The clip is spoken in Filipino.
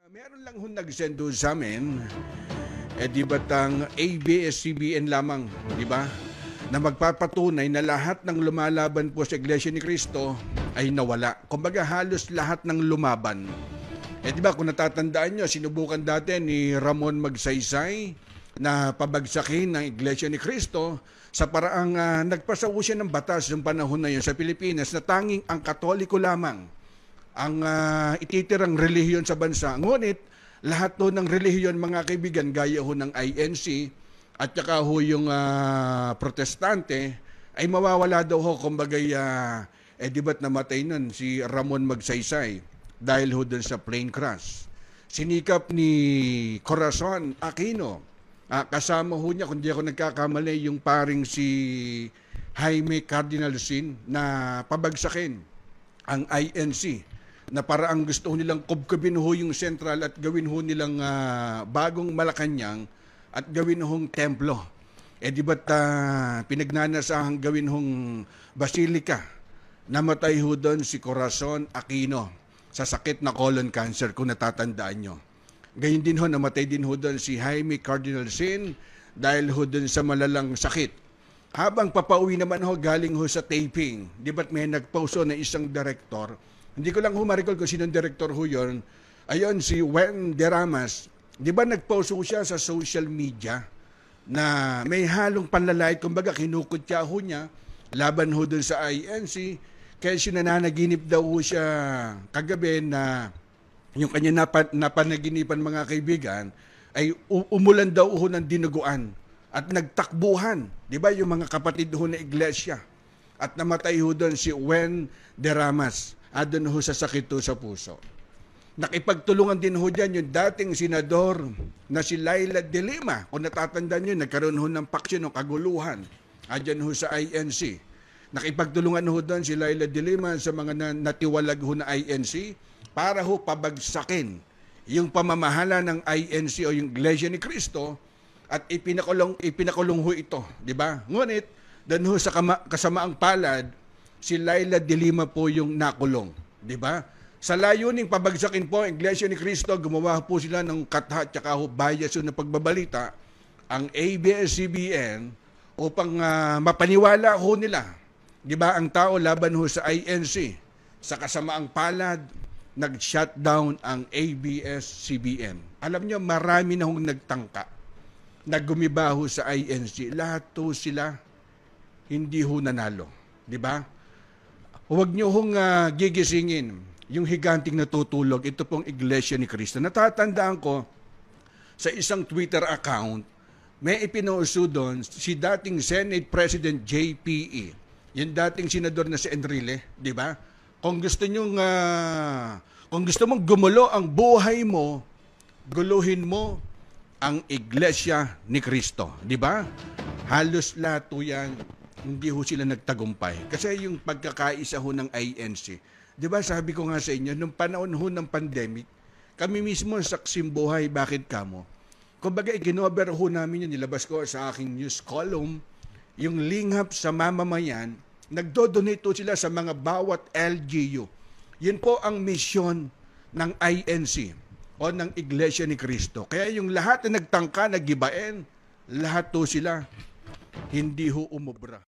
Meron lang ho nag-send doon sa amin, di ba't ang ABS-CBN lamang, di ba? Na magpapatunay na lahat ng lumalaban po sa Iglesia ni Cristo ay nawala. Kumbaga halos lahat ng lumaban. Di ba kung natatandaan nyo, sinubukan dati ni Ramon Magsaysay na pabagsakin ng Iglesia ni Cristo sa paraang nagpasaw siya ng batas ng panahon na yun sa Pilipinas na tanging ang Katoliko lamang ang ititirang relihiyon sa bansa. Ngunit, lahat ho ng relihiyon, mga kaibigan, gaya ho ng INC at saka ho yung protestante, ay mawawala daw ho, kumbaga, di ba't namatay nun si Ramon Magsaysay dahil ho dun sa plane crash. Sinikap ni Corazon Aquino, kasama ho niya, kung di ako nagkakamali, yung paring si Jaime Cardinal Sin na pabagsakin ang INC na paraang gusto nilang kubkubin ho yung sentral at gawin ho nilang bagong Malacanang at gawin hong templo. Di ba't pinagnanasahang gawin hong basilika? Namatay ho doon si Corazon Aquino sa sakit na colon cancer, kung natatandaan nyo. Gayun din ho, namatay din ho doon si Jaime Cardinal Sin dahil ho doon sa malalang sakit. Habang papauwi naman ho, galing ho sa taping, di ba't may nagposo na isang director? Hindi ko lang ho ma-recall kung sinong director ho yun. Ayun, si Wen Deramas. Di ba nagpost ho siya sa social media na may halong panlalait, kumbaga kinukutya ho niya laban ho dun sa INC. Kaya siya nananaginip daw ho siya kagabi na yung kanya napanaginipan, mga kaibigan, ay umulan daw ho ng dinuguan at nagtakbuhan. Di ba yung mga kapatid ho na iglesia? At namatay ho doon si Wen Deramas. Doon ho sa sakit ho sa puso. Nakipagtulungan din ho dyan yung dating senador na si Laila de Lima. Kung natatandaan nyo, nagkaroon ho ng paksyon o kaguluhan dyan ho sa INC. Nakipagtulungan ho doon si Laila de Lima sa mga natiwalag ho na INC para ho pabagsakin yung pamamahala ng INC o yung Iglesia ni Cristo at ipinakulong ho ito. Di ba? Ngunit, doon ho sa kasamaang palad, si Laila de Lima po yung nakulong, di ba? Sa layuning pabagsakin po ang Iglesia ni Cristo, gumawa po sila ng katha at saka bias na pagbabalita ang ABS-CBN upang mapaniwala ho nila, di ba, ang tao laban ho sa INC. Sa kasamaang palad, nag-shutdown ang ABS-CBN. Alam niyo, marami na hong nagtangka na gumiba ho sa INC. Lahat ho sila hindi ho nanalo, di ba? Huwag niyo hong gigisingin yung higanting natutulog. Ito pong Iglesia ni Cristo. Natatandaan ko sa isang Twitter account, may ipinauso doon si dating Senate President JPE, yung dating senador na si Enrile, di ba? Kung gusto mong gumulo ang buhay mo, guluhin mo ang Iglesia ni Cristo, di ba? Halos lahat yan hindi ho sila nagtagumpay. Kasi yung pagkakaisa ho ng INC, di ba sabi ko nga sa inyo, nung panahon ho ng pandemic, kami mismo saksim buhay, bakit kamo? Kumbaga, ikinover ho namin yun, nilabas ko sa aking news column, yung lingap sa mamamayan, nagdo-donate ho sila sa mga bawat LGU. Yun po ang misyon ng INC o ng Iglesia ni Cristo. Kaya yung lahat na nagtangka, nagibain, lahat ho sila, hindi ho umubra.